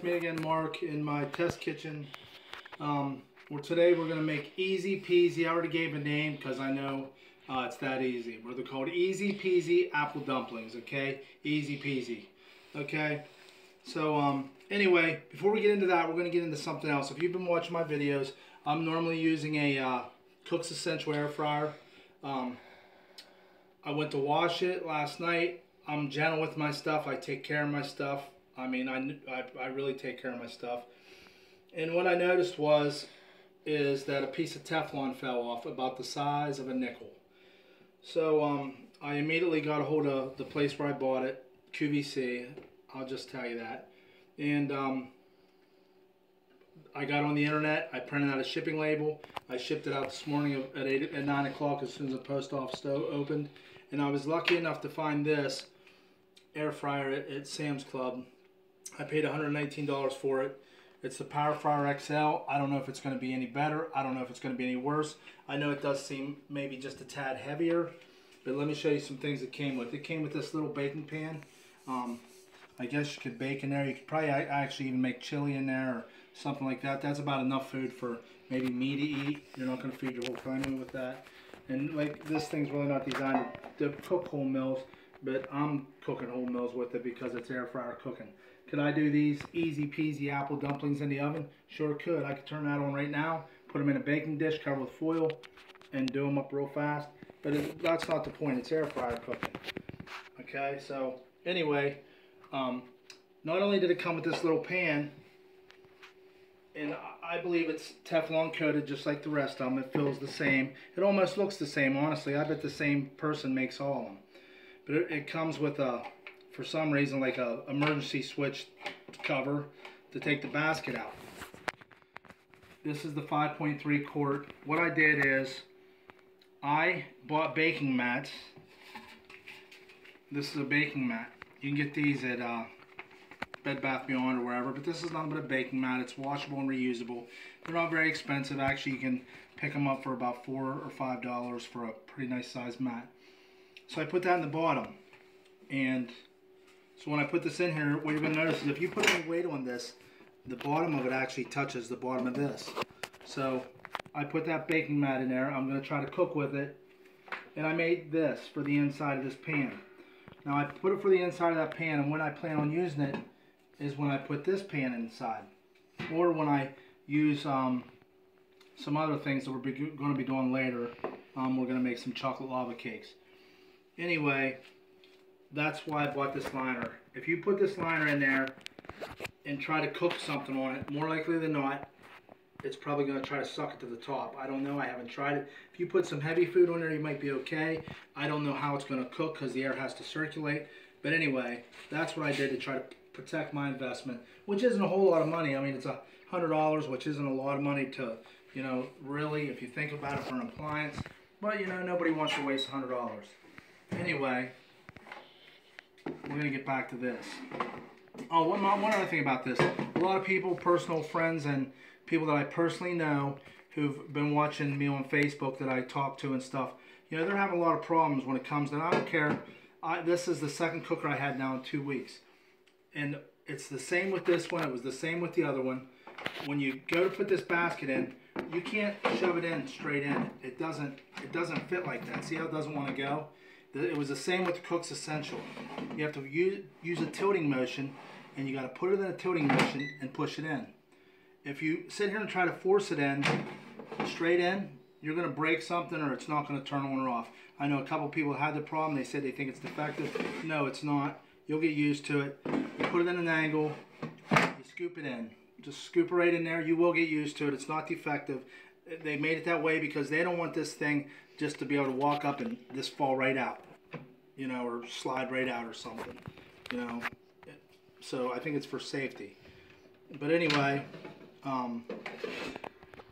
Me again, Mark, in my test kitchen. Today we're going to make easy peasy. I already gave a name because I know it's that easy. They're called easy peasy apple dumplings, okay? Easy peasy, okay? So anyway, before we get into that, we're going to get into something else. If you've been watching my videos, I'm normally using a Cook's Essential air fryer. I went to wash it last night. I'm gentle with my stuff. I take care of my stuff. I mean, I really take care of my stuff. And what I noticed is that a piece of Teflon fell off about the size of a nickel. So I immediately got a hold of the place where I bought it, QVC. I'll just tell you that. And I got on the internet. I printed out a shipping label. I shipped it out this morning at 9 o'clock as soon as the post office opened. And I was lucky enough to find this air fryer at Sam's Club. I paid $119 for it. It's the Power Fryer XL. I don't know if it's going to be any better. I don't know if it's going to be any worse. I know it does seem maybe just a tad heavier, but let me show you some things it came with. It came with this little baking pan. I guess you could bake in there. You could probably actually even make chili in there or something like that. That's about enough food for maybe me to eat. You're not going to feed your whole family with that. And like this thing's really not designed to cook whole meals, but I'm cooking whole meals with it because it's air fryer cooking. Could I do these easy peasy apple dumplings in the oven? Sure could. I could turn that on right now, put them in a baking dish covered with foil, and do them up real fast. But that's not the point. It's air fryer cooking. Okay, so anyway, not only did it come with this little pan, and I believe it's Teflon coated just like the rest of them. It feels the same. It almost looks the same, honestly. I bet the same person makes all of them. But it comes with a, for some reason, like a emergency switch cover to take the basket out. This is the 5.3 quart. What I did is I bought baking mats. This is a baking mat. You can get these at Bed Bath Beyond or wherever, but this is nothing but a baking mat. It's washable and reusable. They're not very expensive. Actually, you can pick them up for about $4 or $5 for a pretty nice sized mat. So I put that in the bottom, and so when I put this in here, what you're going to notice is if you put any weight on this, the bottom of it actually touches the bottom of this. So I put that baking mat in there. I'm going to try to cook with it, and I made this for the inside of this pan. Now I put it for the inside of that pan, and when I plan on using it is when I put this pan inside, or when I use some other things that we're going to be doing later. We're going to make some chocolate lava cakes. Anyway, that's why I bought this liner. If you put this liner in there and try to cook something on it, more likely than not, it's probably going to try to suck it to the top. I don't know. I haven't tried it. If you put some heavy food on there, you might be okay. I don't know how it's going to cook because the air has to circulate. But anyway, that's what I did to try to protect my investment, which isn't a whole lot of money. I mean, it's $100, which isn't a lot of money to, you know, really, if you think about it, for an appliance. But, you know, nobody wants to waste $100. Anyway, we're going to get back to this. Oh, one other thing about this. A lot of people, personal friends, and people that I personally know who've been watching me on Facebook that I talk to and stuff, you know, they're having a lot of problems when it comes to, and I don't care. This is the second cooker I had now in 2 weeks. And it's the same with this one. It was the same with the other one. When you go to put this basket in, you can't shove it in straight in. It doesn't fit like that. See how it doesn't want to go? It was the same with the Cook's Essential. You have to use a tilting motion, and you got to put it in a tilting motion and push it in. If you sit here and try to force it in, straight in, you're going to break something or it's not going to turn on or off. I know a couple people had the problem. They said they think it's defective. No, it's not. You'll get used to it. You put it in an angle, you scoop it in. Just scoop it right in there. You will get used to it. It's not defective. They made it that way because they don't want this thing just to be able to walk up and this fall right out, you know, or slide right out or something, you know. So I think it's for safety. But anyway,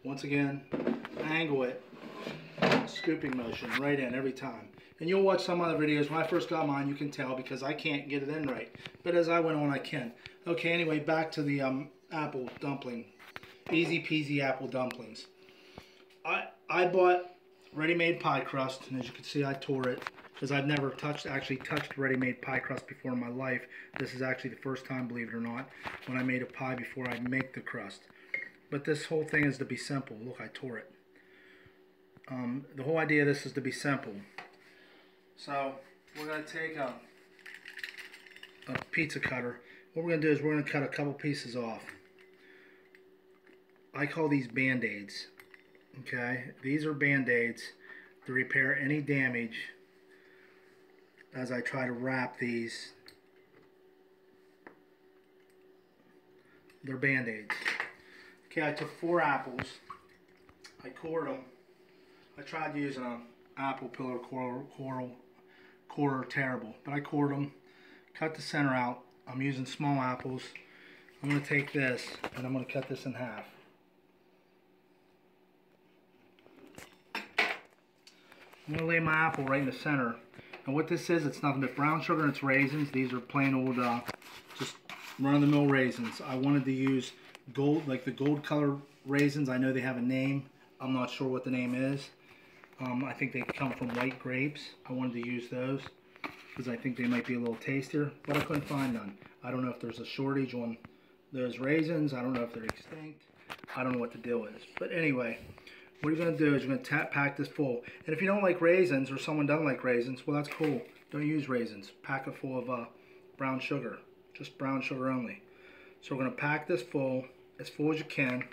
once again, angle it, scooping motion right in every time. And you'll watch some other videos. When I first got mine, you can tell because I can't get it in right. But as I went on, I can. Okay, anyway, back to the apple dumpling. Easy peasy apple dumplings. I bought ready-made pie crust, and as you can see, I tore it. because I've never actually touched ready-made pie crust before in my life. This is actually the first time, believe it or not, when I made a pie before I make the crust. But this whole thing is to be simple. Look, I tore it. The whole idea of this is to be simple. So we're going to take a pizza cutter. What we're going to do is we're going to cut a couple pieces off. I call these band-aids. Okay, these are band-aids to repair any damage as I try to wrap these. They're band-aids. Okay, I took 4 apples. I cored them. I tried using an apple pillar corer, terrible, but I cored them. Cut the center out. I'm using small apples. I'm going to take this and I'm going to cut this in half. I'm going to lay my apple right in the center. And what this is, it's nothing but brown sugar and it's raisins. These are plain old, just run-of-the-mill raisins. I wanted to use gold, like the gold color raisins. I know they have a name. I'm not sure what the name is. I think they come from white grapes. I wanted to use those because I think they might be a little tastier, but I couldn't find none. I don't know if there's a shortage on those raisins. I don't know if they're extinct. I don't know what the deal is. But anyway, what you're going to do is you're going to pack this full. And if you don't like raisins or someone doesn't like raisins, well, that's cool. Don't use raisins. Pack it full of brown sugar. Just brown sugar only. So we're going to pack this full, as full as you can.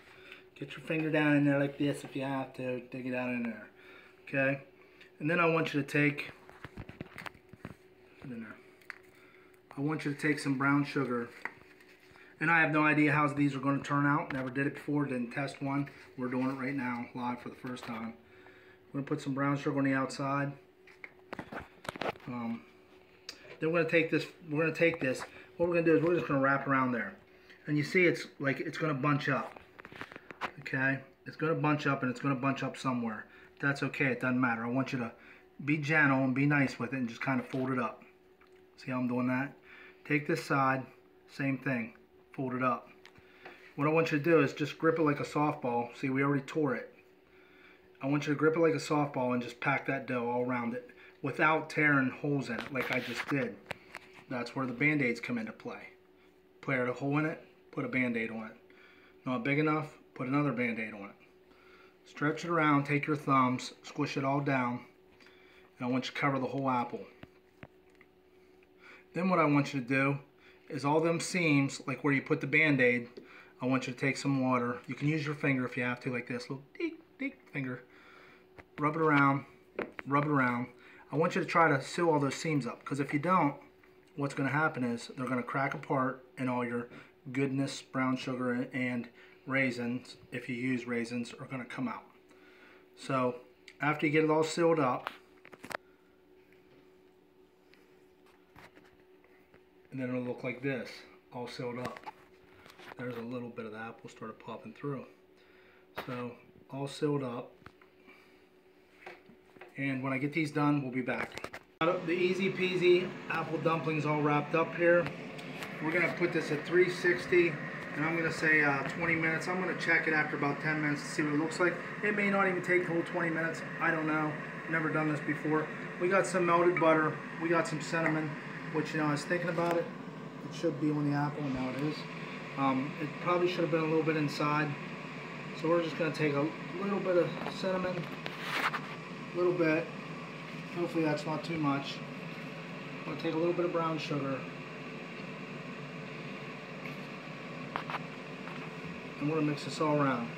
Get your finger down in there like this if you have to. Dig it down in there. Okay? And then I want you to take... I want you to take some brown sugar. And I have no idea how these are going to turn out. Never did it before. Didn't test one. We're doing it right now, live for the first time. We're going to put some brown sugar on the outside. Then we're going to take this. We're going to take this. What we're going to do is we're just going to wrap around there. And you see, it's like it's going to bunch up. Okay, it's going to bunch up, and it's going to bunch up somewhere. That's okay. It doesn't matter. I want you to be gentle and be nice with it, and just kind of fold it up. See how I'm doing that? Take this side. Same thing. Fold it up. What I want you to do is just grip it like a softball. See, we already tore it. I want you to grip it like a softball and just pack that dough all around it without tearing holes in it like I just did. That's where the band-aids come into play. Put a hole in it, put a band-aid on it. Not big enough, put another band-aid on it. Stretch it around, take your thumbs, squish it all down, and I want you to cover the whole apple. Then what I want you to do is all them seams, like where you put the band-aid, I want you to take some water. You can use your finger if you have to, like this, little deep finger. Rub it around, rub it around. I want you to try to sew all those seams up, because if you don't, what's going to happen is they're going to crack apart and all your goodness, brown sugar and raisins, if you use raisins, are going to come out. So after you get it all sealed up, and then it'll look like this, all sealed up. There's a little bit of the apple started popping through. So all sealed up. And when I get these done, we'll be back. The easy peasy apple dumplings all wrapped up here. We're going to put this at 360, and I'm going to say 20 minutes. I'm going to check it after about 10 minutes to see what it looks like. It may not even take the whole 20 minutes. I don't know. Never done this before. We got some melted butter. We got some cinnamon, which, you know, I was thinking about it. It should be on the apple, and now it is. It probably should have been a little bit inside. So we're just going to take a little bit of cinnamon, a little bit. Hopefully that's not too much. I'm going to take a little bit of brown sugar. And we're going to mix this all around.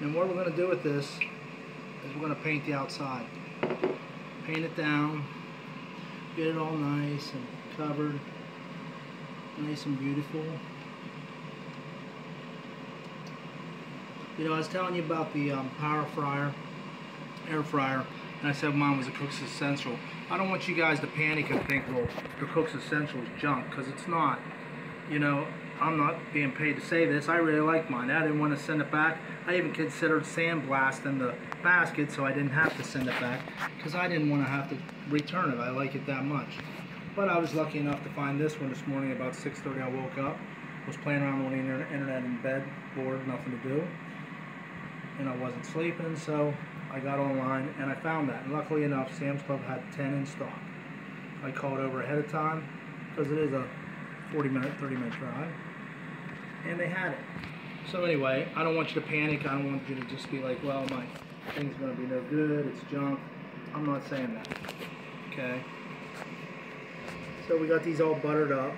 And what we're going to do with this is we're going to paint the outside. Paint it down. Get it all nice and covered. Nice and beautiful. You know, I was telling you about the power fryer, air fryer, and I said mine was a Cook's Essential. I don't want you guys to panic and think, well, the Cook's Essential is junk, because it's not. You know, I'm not being paid to say this. I really like mine. I didn't want to send it back. I even considered sandblasting the basket so I didn't have to send it back, because I didn't want to have to return it. I like it that much. But I was lucky enough to find this one this morning about 6:30. I woke up, was playing around on the internet in bed, bored, nothing to do. and I wasn't sleeping, so I got online and I found that. And luckily enough, Sam's Club had 10 in stock. I called over ahead of time because it is a 40-minute, 30-minute drive, and they had it. So anyway, I don't want you to panic. I don't want you to just be like, well, my thing's going to be no good, it's junk. I'm not saying that, okay? So we got these all buttered up.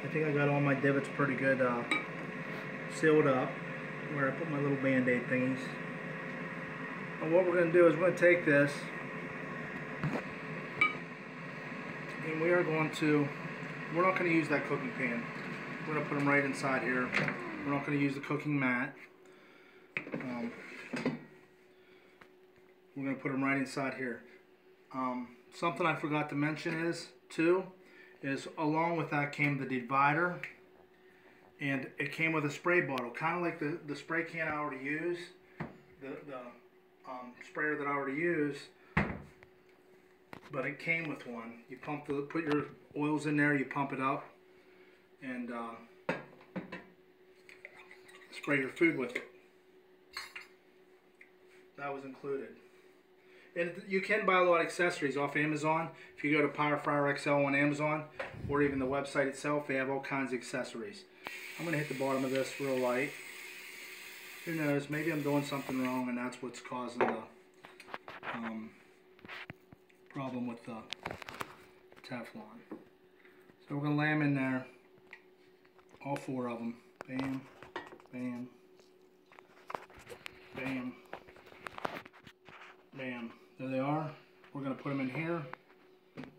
I think I got all my divots pretty good sealed up where I put my little band-aid thingies. And what we're going to do is we're going to take this and we are going to, we're not going to use that cooking pan. We're going to put them right inside here. We're not going to use the cooking mat. We're going to put them right inside here. Something I forgot to mention is, too, is along with that came the divider, and it came with a spray bottle, kind of like the spray can I already use, the sprayer that I already use, but it came with one. You put your oils in there, you pump it up, and spray your food with it. That was included. And you can buy a lot of accessories off Amazon. If you go to Power Fryer XL on Amazon, or even the website itself, they have all kinds of accessories. I'm going to hit the bottom of this real light. Who knows, maybe I'm doing something wrong and that's what's causing the problem with the Teflon. So we're going to lay them in there, all 4 of them. Bam, bam, bam, bam. There they are. We're going to put them in here.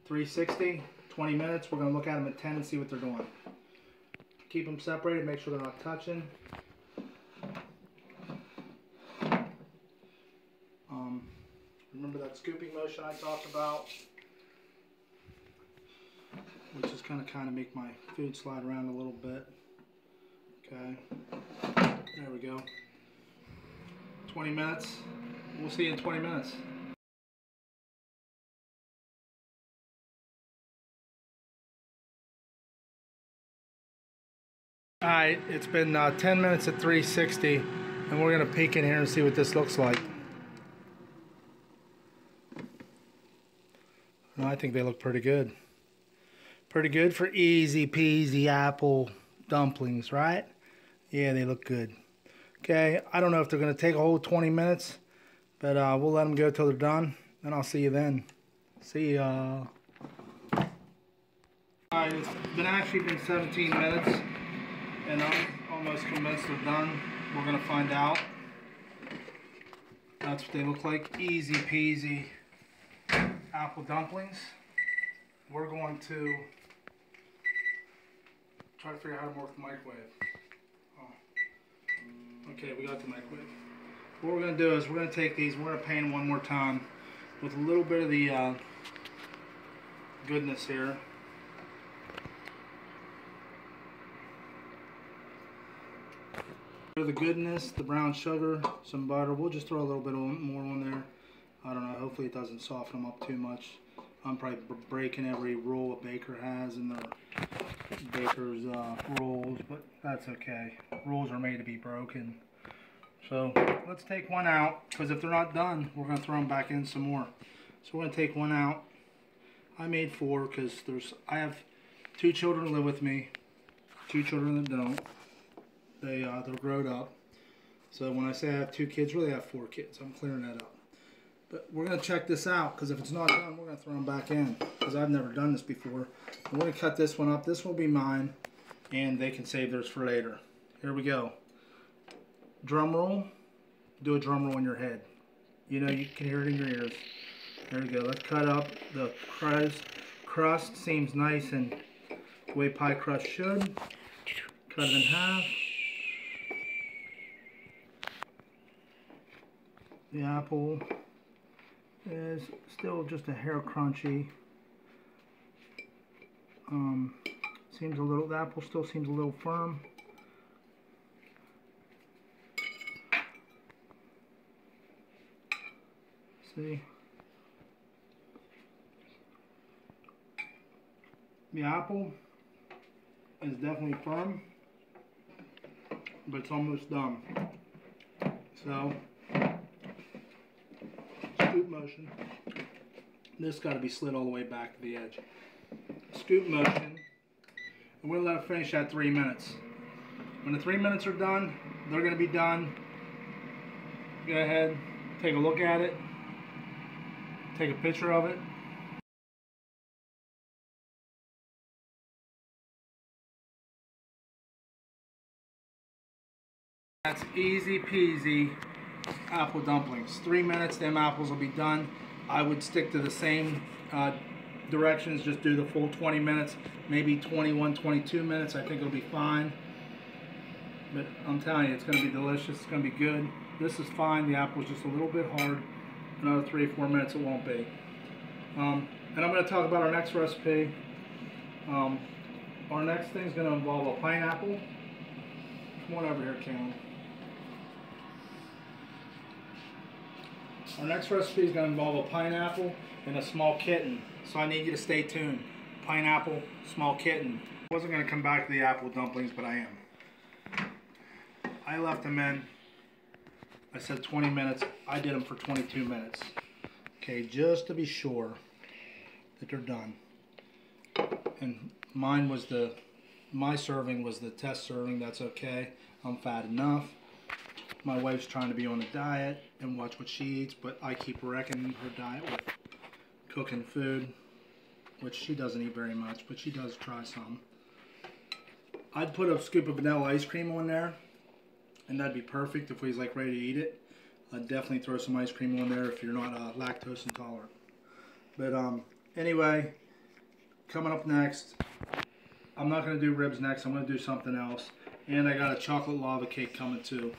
360, 20 minutes. We're going to look at them at 10 and see what they're doing. Keep them separated, make sure they're not touching. Remember that scooping motion I talked about? Which is going to kind of make my food slide around a little bit. Okay. There we go. 20 minutes. We'll see you in 20 minutes. Alright, it's been 10 minutes at 360, and we're going to peek in here and see what this looks like. Well, I think they look pretty good. Pretty good for easy peasy apple dumplings, right? Yeah, they look good. Okay, I don't know if they're going to take a whole 20 minutes, but we'll let them go till they're done, and I'll see you then. See ya. Alright, it's actually been 17 minutes, and I'm almost convinced they're done. We're going to find out. That's what they look like. Easy peasy apple dumplings. We're going to try to figure out how to work the microwave. Oh. Okay, we got the microwave. What we're going to do is we're going to take these, we're going to pan them one more time with a little bit of the goodness here. The goodness, the brown sugar, some butter. We'll just throw a little bit more on there. I don't know, hopefully it doesn't soften them up too much. I'm probably breaking every rule a baker has in their baker's rules, but that's okay. Rules are made to be broken. So let's take one out, because if they're not done, we're going to throw them back in some more. So we're going to take one out. I made 4 because I have 2 children that live with me, 2 children that don't. They're grown up. So when I say I have 2 kids, really I have 4 kids. I'm clearing that up. But we're going to check this out, because if it's not done, we're going to throw them back in, because I've never done this before. And we're going to cut this one up. This will be mine, and they can save theirs for later. Here we go. Drum roll. Do a drum roll in your head. You know, you can hear it in your ears. There we go. Let's cut up. The crust seems nice and the way pie crust should. Cut it in half. The apple is still just a hair crunchy. Seems a little. The apple still seems a little firm. See, the apple is definitely firm, but it's almost done. So, scoop motion. This got to be slid all the way back to the edge. Scoop motion. And we'll let it finish at 3 minutes. When the 3 minutes are done, they're going to be done. Go ahead, take a look at it. Take a picture of it. That's easy peasy apple dumplings. 3 minutes, them apples will be done. I would stick to the same directions, just do the full 20 minutes, maybe 21, 22 minutes. I think it'll be fine. But I'm telling you, it's going to be delicious. It's going to be good. This is fine. The apple's just a little bit hard. Another 3 or 4 minutes it won't be. And I'm going to talk about our next recipe. Our next thing is going to involve a pineapple. Come on over here, Cam. Our next recipe is going to involve a pineapple and a small kitten. So I need you to stay tuned. Pineapple, small kitten. I wasn't going to come back to the apple dumplings, but I am. I left them in. I said 20 minutes. I did them for 22 minutes. Okay, just to be sure that they're done. And mine was my serving was the test serving. That's okay. I'm fat enough. My wife's trying to be on a diet and watch what she eats, but I keep wrecking her diet with cooking food, which she doesn't eat very much, but she does try some. I'd put a scoop of vanilla ice cream on there, and that'd be perfect if we was like ready to eat it. I'd definitely throw some ice cream on there if you're not lactose intolerant. But anyway, coming up next, I'm not going to do ribs next. I'm going to do something else. And I got a chocolate lava cake coming too.